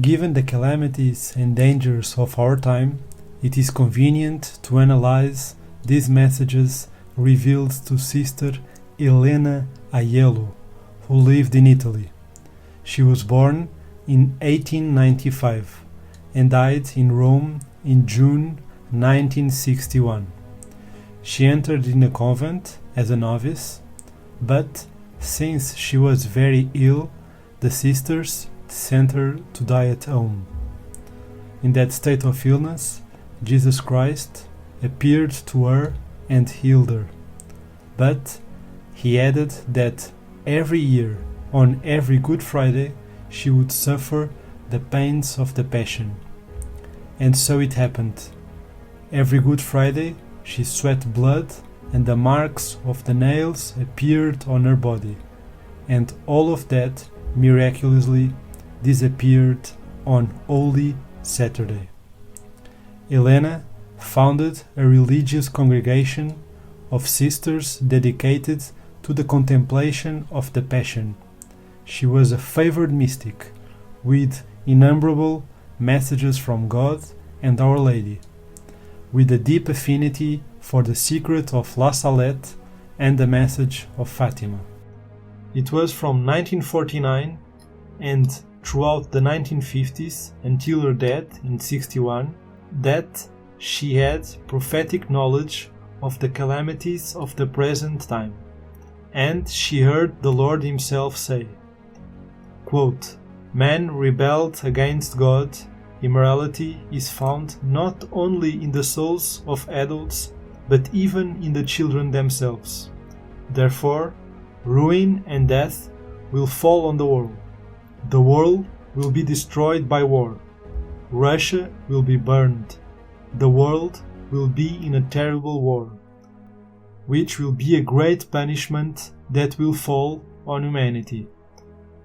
Given the calamities and dangers of our time, it is convenient to analyze these messages revealed to Sister Elena Aiello, who lived in Italy. She was born in 1895 and died in Rome in June 1961. She entered in a convent as a novice, but since she was very ill, the sisters sent her to die at home. In that state of illness, Jesus Christ appeared to her and healed her. But he added that every year, on every Good Friday, she would suffer the pains of the Passion. And so it happened. Every Good Friday, she sweat blood, and the marks of the nails appeared on her body. And all of that miraculously disappeared on Holy Saturday. Elena founded a religious congregation of sisters dedicated to the contemplation of the Passion. She was a favored mystic with innumerable messages from God and Our Lady, with a deep affinity for the Secret of La Salette and the Message of Fatima. It was from 1949 and throughout the 1950s until her death in 61 that she had prophetic knowledge of the calamities of the present time, and she heard the Lord himself say, quote, "Man rebelled against God, immorality is found not only in the souls of adults, but even in the children themselves. Therefore, ruin and death will fall on the world. The world will be destroyed by war. Russia will be burned. The world will be in a terrible war, which will be a great punishment that will fall on humanity,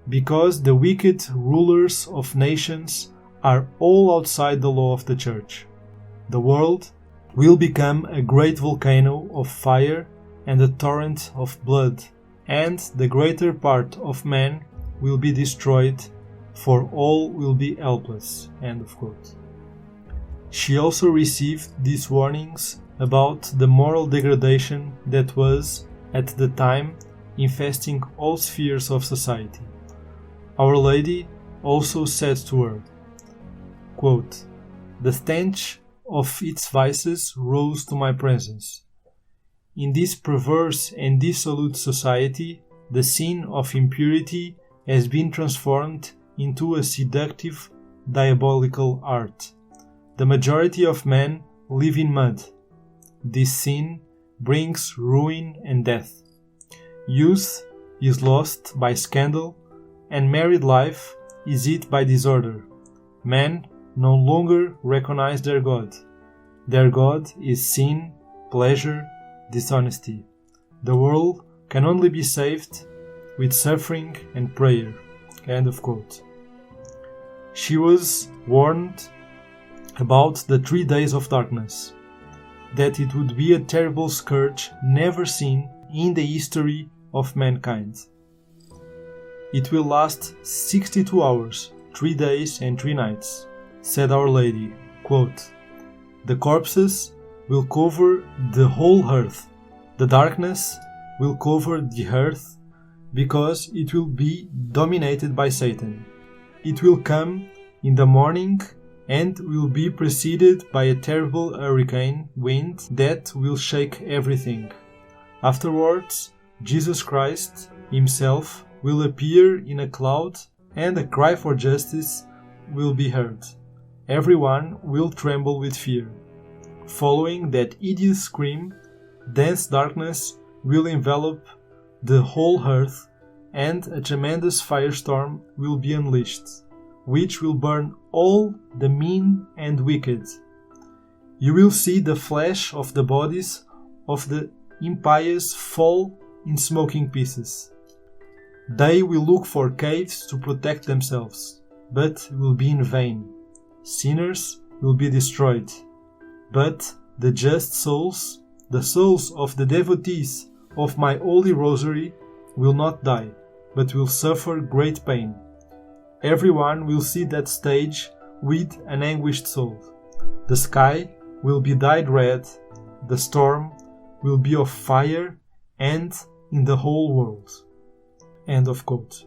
because the wicked rulers of nations are all outside the law of the Church. The world will become a great volcano of fire and a torrent of blood, and the greater part of man will be destroyed, for all will be helpless." End of quote. She also received these warnings about the moral degradation that was, at the time, infesting all spheres of society. Our Lady also said to her, quote, "The stench of its vices rose to my presence. In this perverse and dissolute society, the sin of impurity has been transformed into a seductive, diabolical art. The majority of men live in mud. This sin brings ruin and death. Youth is lost by scandal, and married life is hit by disorder. Men no longer recognize their God. Their God is sin, pleasure, dishonesty. The world can only be saved with suffering and prayer." End of quote. She was warned about the 3 days of darkness, that it would be a terrible scourge never seen in the history of mankind. "It will last 62 hours, 3 days and 3 nights, said Our Lady. Quote, "The corpses will cover the whole earth. The darkness will cover the earth because it will be dominated by Satan. It will come in the morning and will be preceded by a terrible hurricane wind that will shake everything. Afterwards, Jesus Christ himself will appear in a cloud, and a cry for justice will be heard. Everyone will tremble with fear. Following that hideous scream, dense darkness will envelop the whole earth, and a tremendous firestorm will be unleashed, which will burn all the mean and wicked. You will see the flesh of the bodies of the impious fall in smoking pieces. They will look for caves to protect themselves, but will be in vain. Sinners will be destroyed, but the just souls, the souls of the devotees of my holy rosary, will not die, but will suffer great pain. everyone will see that stage with an anguished soul. The sky will be dyed red, the storm will be of fire, and in the whole world. End of quote.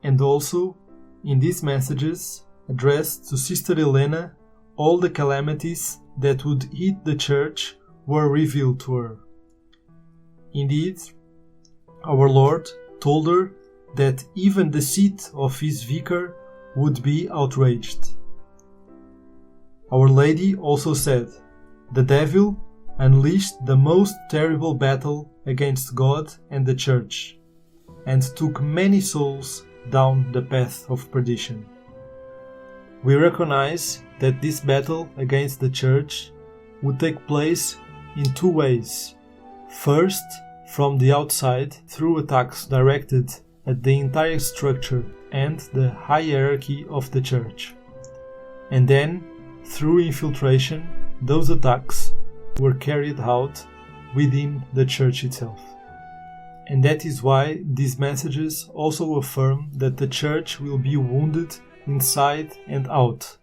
And also, in these messages addressed to Sister Elena, all the calamities that would hit the Church were revealed to her. Indeed, our Lord told her that even the seat of his vicar would be outraged. Our Lady also said, "The devil unleashed the most terrible battle against God and the Church, and took many souls down the path of perdition." We recognize that this battle against the Church would take place in two ways. First, from the outside through attacks directed at the entire structure and the hierarchy of the Church. And then, through infiltration, those attacks were carried out within the Church itself. And that is why these messages also affirm that the Church will be wounded inside and out.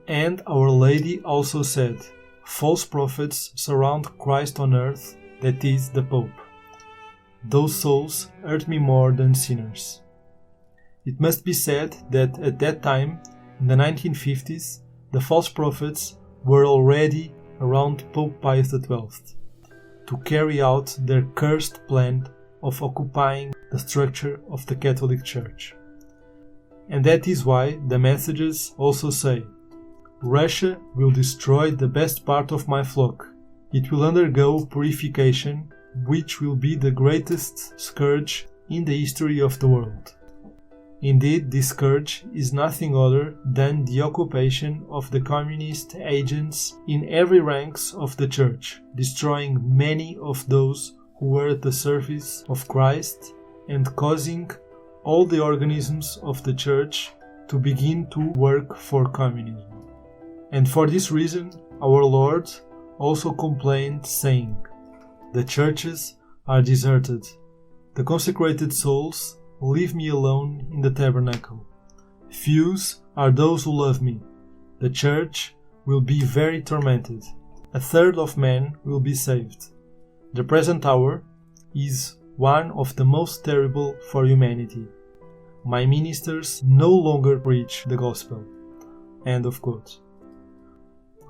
And Our Lady also said, "False prophets surround Christ on earth, that is, the Pope. Those souls hurt me more than sinners." It must be said that at that time, in the 1950s, the false prophets were already around Pope Pius XII to carry out their cursed plan of occupying the structure of the Catholic Church. And that is why the messages also say, "Russia will destroy the best part of my flock. It will undergo purification, which will be the greatest scourge in the history of the world." Indeed, this scourge is nothing other than the occupation of the communist agents in every ranks of the Church, destroying many of those who were at the service of Christ and causing all the organisms of the Church to begin to work for communism. And for this reason, our Lord also complained, saying, "The churches are deserted. The consecrated souls leave me alone in the tabernacle. Few are those who love me. The Church will be very tormented. A third of men will be saved. The present hour is one of the most terrible for humanity. My ministers no longer preach the gospel." End of quote.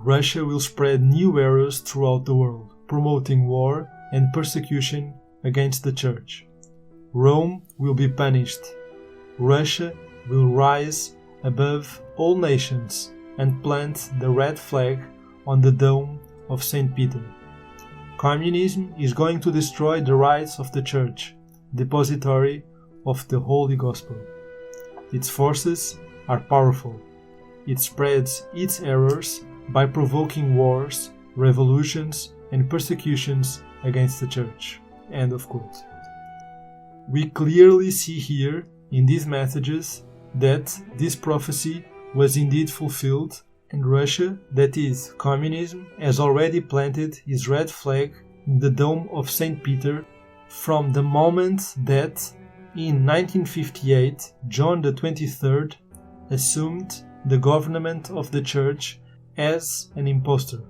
Russia will spread new errors throughout the world, promoting war and persecution against the Church. Rome will be punished. Russia will rise above all nations and plant the red flag on the dome of St. Peter. Communism is going to destroy the rights of the Church, depository of the Holy Gospel. Its forces are powerful. It spreads its errors by provoking wars, revolutions, and persecutions against the Church. End of quote. We clearly see here in these messages that this prophecy was indeed fulfilled, and Russia, that is, communism, has already planted his red flag in the dome of St. Peter from the moment that, in 1958, John the 23rd assumed the government of the Church as an impostor.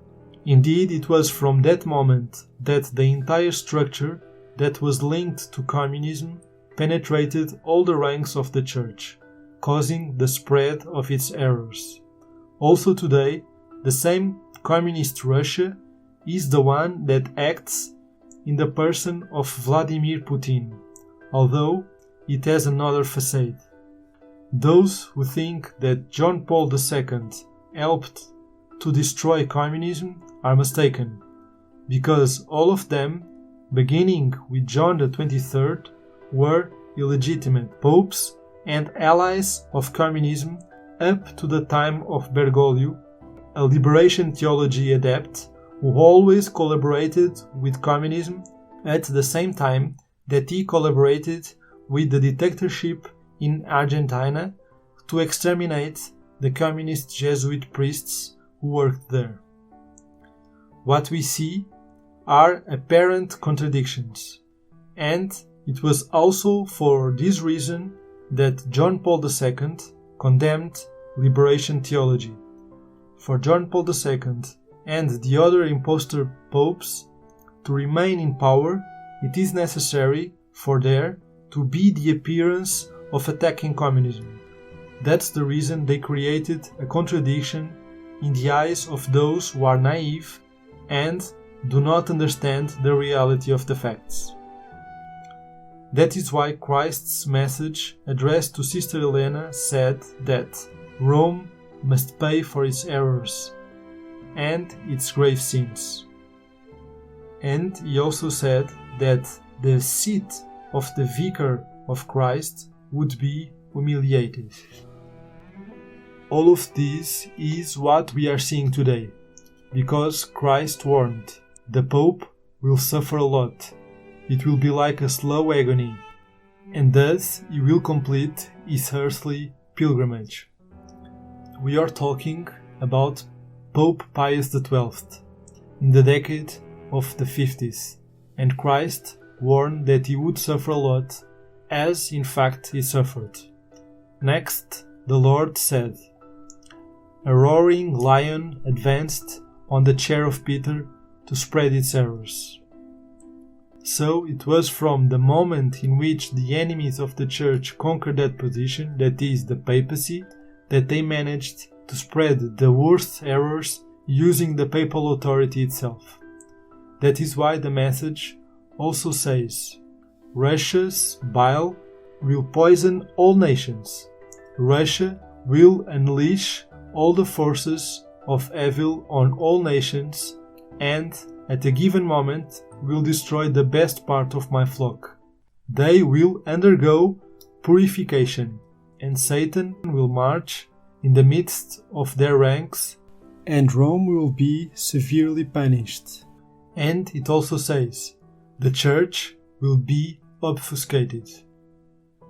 Indeed, it was from that moment that the entire structure that was linked to communism penetrated all the ranks of the Church, causing the spread of its errors. Also today, the same communist Russia is the one that acts in the person of Vladimir Putin, although it has another facade. Those who think that John Paul II helped to destroy communism are mistaken, because all of them, beginning with John the 23rd, were illegitimate popes and allies of communism up to the time of Bergoglio, a liberation theology adept who always collaborated with communism at the same time that he collaborated with the dictatorship in Argentina to exterminate the communist Jesuit priests who worked there. What we see are apparent contradictions, and it was also for this reason that John Paul II condemned liberation theology. For John Paul II and the other impostor popes to remain in power, it is necessary for there to be the appearance of attacking communism. That's the reason they created a contradiction in the eyes of those who are naive and do not understand the reality of the facts. That is why Christ's message addressed to Sister Elena said that Rome must pay for its errors and its grave sins. And he also said that the seat of the vicar of Christ would be humiliated. All of this is what we are seeing today, because Christ warned, the Pope will suffer a lot. It will be like a slow agony, and thus he will complete his earthly pilgrimage. We are talking about Pope Pius XII in the decade of the 50s, and Christ warned that he would suffer a lot, as in fact he suffered. Next, the Lord said, "A roaring lion advanced on the chair of Peter to spread its errors." So it was from the moment in which the enemies of the Church conquered that position, that is, the papacy, that they managed to spread the worst errors using the papal authority itself. That is why the message also says, Russia's bile will poison all nations. Russia will unleash all the forces of evil on all nations, and at a given moment will destroy the best part of my flock. They will undergo purification, and Satan will march in the midst of their ranks, and Rome will be severely punished. And it also says, the Church will be obfuscated.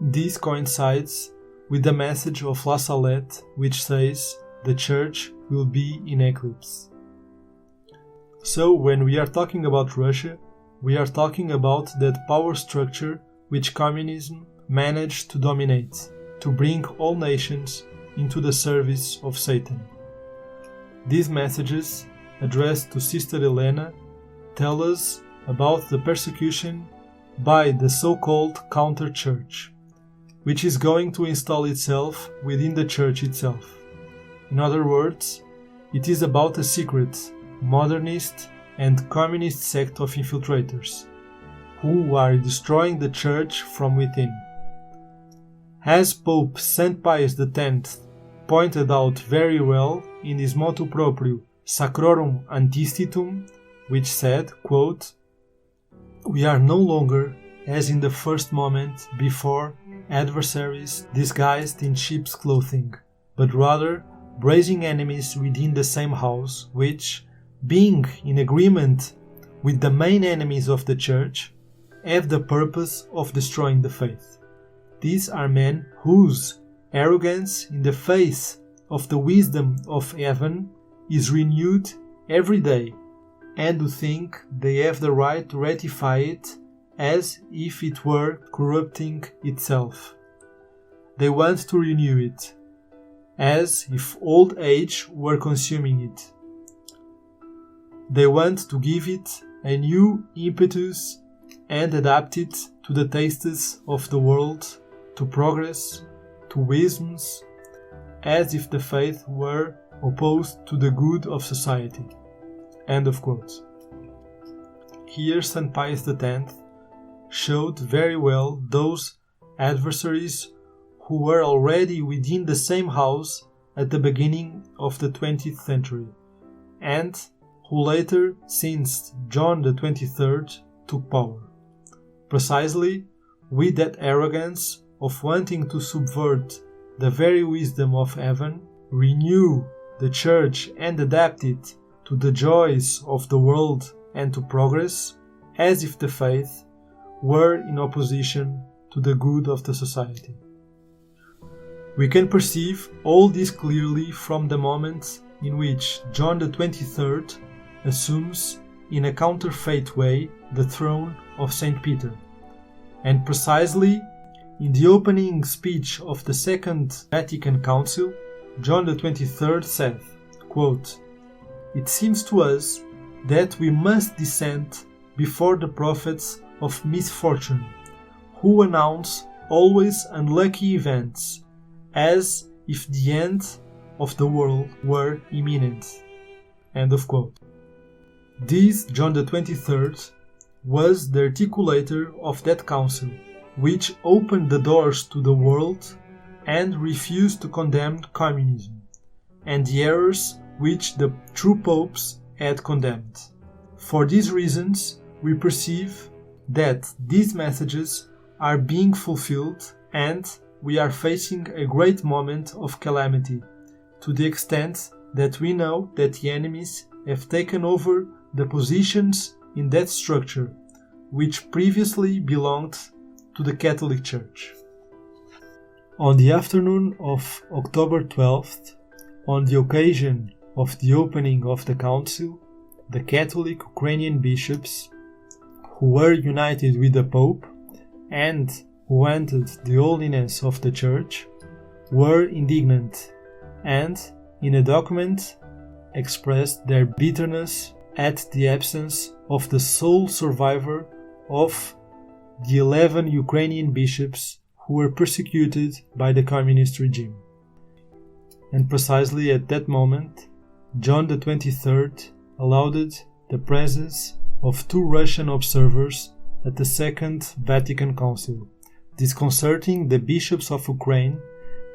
This coincides with the Message of La Salette, which says the Church will be in eclipse. So when we are talking about Russia, we are talking about that power structure which communism managed to dominate, to bring all nations into the service of Satan. These messages, addressed to Sister Elena, tell us about the persecution by the so-called counter-church, which is going to install itself within the church itself. In other words, it is about a secret, modernist and communist sect of infiltrators, who are destroying the church from within. As Pope St. Pius X pointed out very well in his motu proprio Sacrorum Antistitum, which said, quote, "We are no longer, as in the first moment before, adversaries disguised in sheep's clothing, but rather brazen enemies within the same house, which, being in agreement with the main enemies of the Church, have the purpose of destroying the faith. These are men whose arrogance in the face of the wisdom of heaven is renewed every day, and who think they have the right to ratify it as if it were corrupting itself. They want to renew it, as if old age were consuming it. They want to give it a new impetus and adapt it to the tastes of the world, to progress, to wisdoms, as if the faith were opposed to the good of society." End of quote. Here St. Pius X showed very well those adversaries who were already within the same house at the beginning of the 20th century, and who later, since John the 23rd took power, precisely with that arrogance of wanting to subvert the very wisdom of heaven, renew the Church and adapt it to the joys of the world and to progress, as if the faith were in opposition to the good of the society. We can perceive all this clearly from the moment in which John the 23rd assumes in a counterfeit way the throne of St. Peter, and precisely In the opening speech of the Second Vatican Council, John the 23rd said, quote, "It seems to us that we must descend before the prophets of misfortune, who announce always unlucky events, as if the end of the world were imminent." End of quote. This John the 23rd was the articulator of that council, which opened the doors to the world and refused to condemn communism and the errors which the true popes had condemned. For these reasons, we perceive that these messages are being fulfilled and we are facing a great moment of calamity, to the extent that we know that the enemies have taken over the positions in that structure which previously belonged to the Catholic Church. On the afternoon of October 12th, on the occasion of the opening of the Council, the Catholic Ukrainian bishops, who were united with the Pope and who wanted the holiness of the Church, were indignant and, in a document, expressed their bitterness at the absence of the sole survivor of the 11 Ukrainian bishops who were persecuted by the communist regime. And precisely at that moment, John the 23rd allowed the presence of 2 Russian observers at the Second Vatican Council, disconcerting the bishops of Ukraine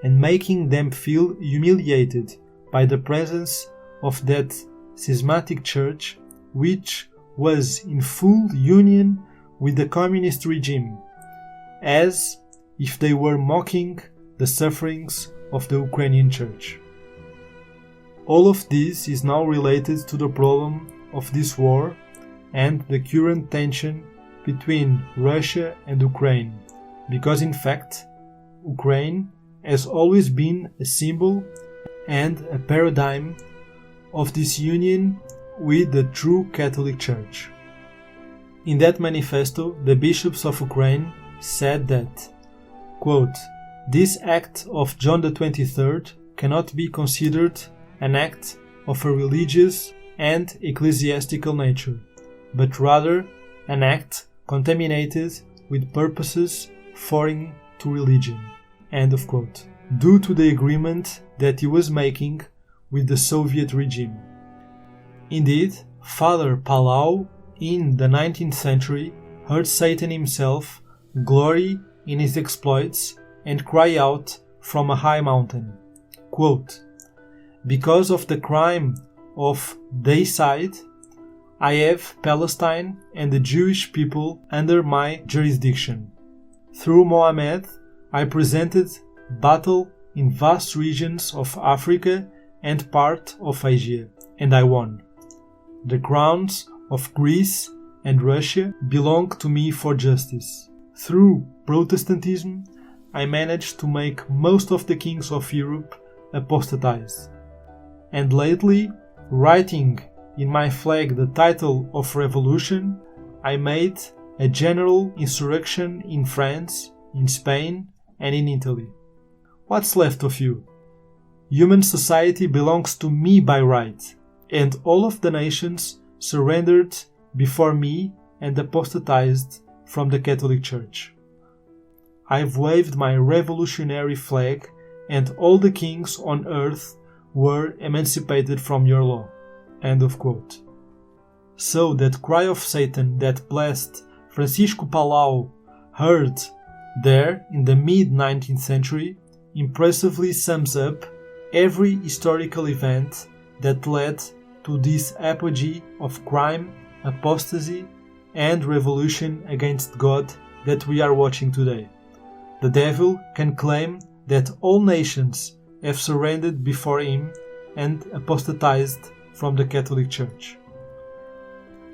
and making them feel humiliated by the presence of that schismatic church which was in full union with the communist regime, as if they were mocking the sufferings of the Ukrainian church. All of this is now related to the problem of this war and the current tension between Russia and Ukraine, because in fact, Ukraine has always been a symbol and a paradigm of this union with the true Catholic Church. In that manifesto, the bishops of Ukraine said that, quote, "This act of John the 23rd cannot be considered an act of a religious and ecclesiastical nature, but rather an act contaminated with purposes foreign to religion," end of quote, due to the agreement that he was making with the Soviet regime. Indeed, Father Palau in the 19th century heard Satan himself glory in his exploits and cry out from a high mountain, quote, "Because of the crime of deicide, I have Palestine and the Jewish people under my jurisdiction. Through Mohammed, I presented battle in vast regions of Africa and part of Asia, and I won. The crowns of Greece and Russia belong to me for justice. Through Protestantism, I managed to make most of the kings of Europe apostatize. And lately, writing in my flag the title of revolution, I made a general insurrection in France, in Spain, and in Italy. What's left of you? Human society belongs to me by right, and all of the nations surrendered before me and apostatized from the Catholic Church. I've waved my revolutionary flag, and all the kings on earth were emancipated from your law." End of quote. So that cry of Satan that blessed Francisco Palau heard there in the mid-19th century impressively sums up every historical event that led to this apogee of crime, apostasy, and revolution against God that we are watching today. The devil can claim that all nations have surrendered before him and apostatized from the Catholic Church.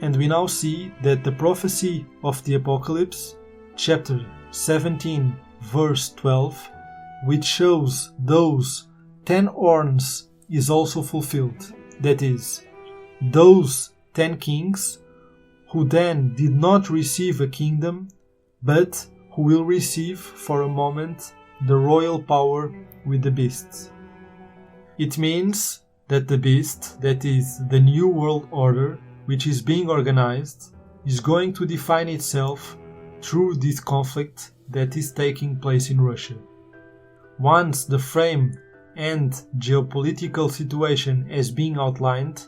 And we now see that the prophecy of the Apocalypse, chapter 17, verse 12, which shows those 10 horns, is also fulfilled. That is, those 10 kings who then did not receive a kingdom, but who will receive for a moment the royal power with the beasts. It means that the beast, that is, the new world order, which is being organized, is going to define itself through this conflict that is taking place in Russia. Once the frame and geopolitical situation has been outlined,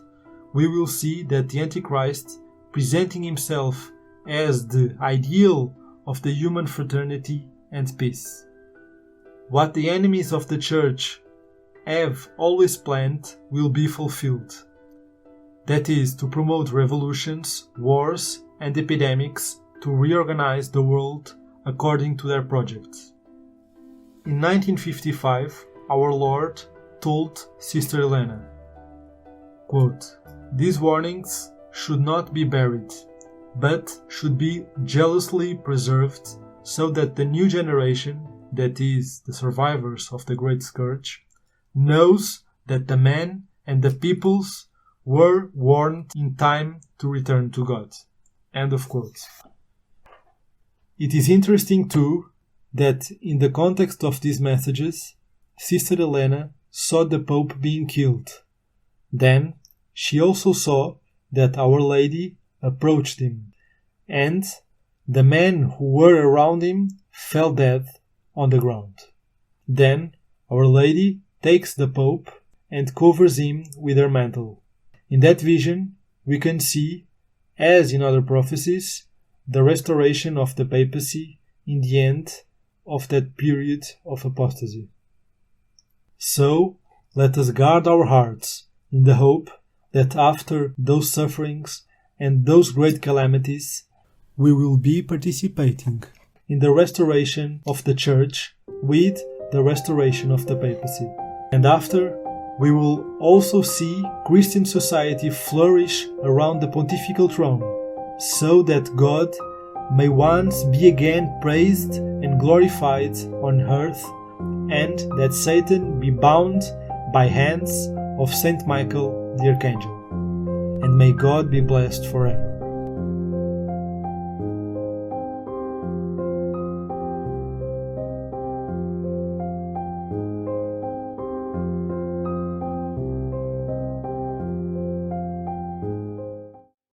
we will see that the Antichrist, presenting himself as the ideal of the human fraternity and peace. What the enemies of the Church have always planned will be fulfilled. That is, to promote revolutions, wars, and epidemics to reorganize the world according to their projects. In 1955, our Lord told Sister Elena, quote, "These warnings should not be buried, but should be jealously preserved so that the new generation, that is, the survivors of the Great Scourge, knows that the men and the peoples were warned in time to return to God." End of quote. It is interesting too that in the context of these messages, Sister Elena saw the Pope being killed. Then she also saw that Our Lady approached him, and the men who were around him fell dead on the ground. Then Our Lady takes the Pope and covers him with her mantle. In that vision, we can see, as in other prophecies, the restoration of the papacy in the end of that period of apostasy. So, let us guard our hearts in the hope that after those sufferings and those great calamities, we will be participating in the restoration of the Church with the restoration of the papacy. And after, we will also see Christian society flourish around the pontifical throne, so that God may once be again praised and glorified on earth, and that Satan be bound by hands of Saint Michael the Archangel. And may God be blessed forever.